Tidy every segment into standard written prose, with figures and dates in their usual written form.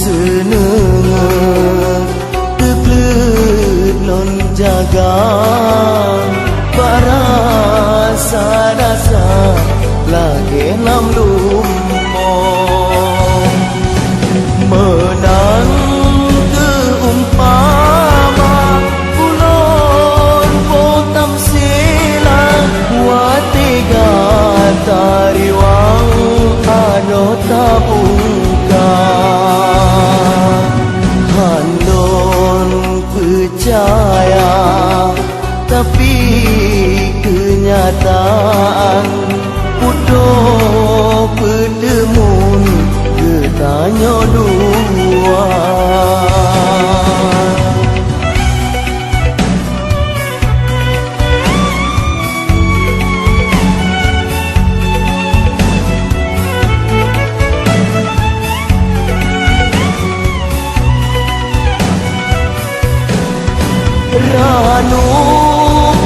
seneng Teklet non jaga Barasa dasa lagi nam lumpong Menang keumpama Ulon potam sila Watiga tariwang ano tabungka Handon percaya Tapi kenyataan Udah berdemun Ketanya dua Ranu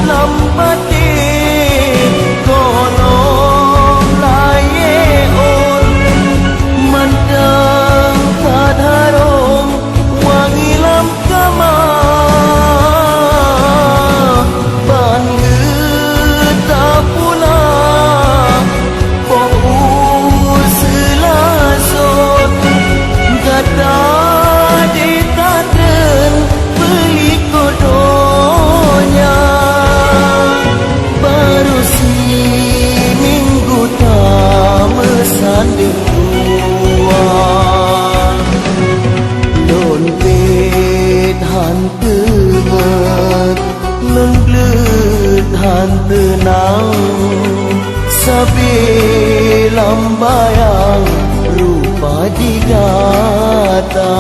lampati kolong layeon Mandang kadharong wangi lam kama Bangga pula bau selasot Gata di taten beli kodonya Baru si minggu tak mesanding dua Lon pet hantu met Lemblet hantu nang Sabi lambayang rupa digata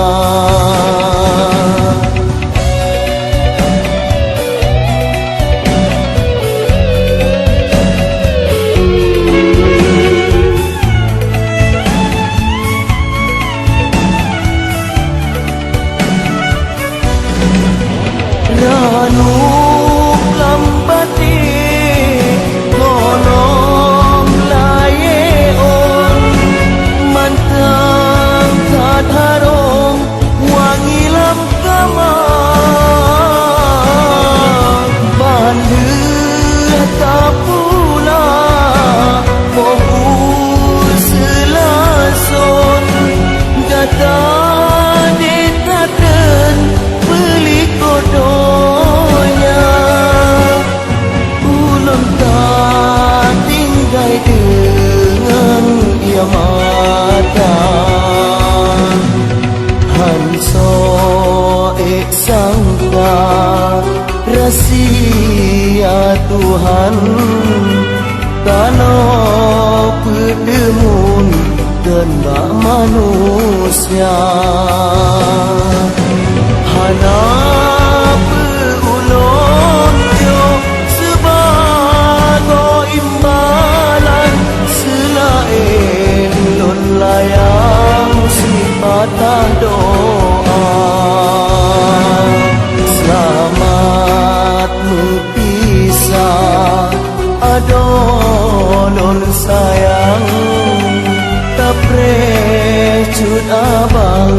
Ranu lambati kolong layeon Mantang kadharong wangi lam kama Bandel tak pula bau selasot Gata di taten beli kodonya Ulun tak tinggai dengan ia mata Hanso sangka rahasia Tuhan Tanah pedemun dan bak manusia Hana beulon yo sebagai imbalan Selain lon layang sifatah doa Selamat berpisah adolon sayang Tak precut abang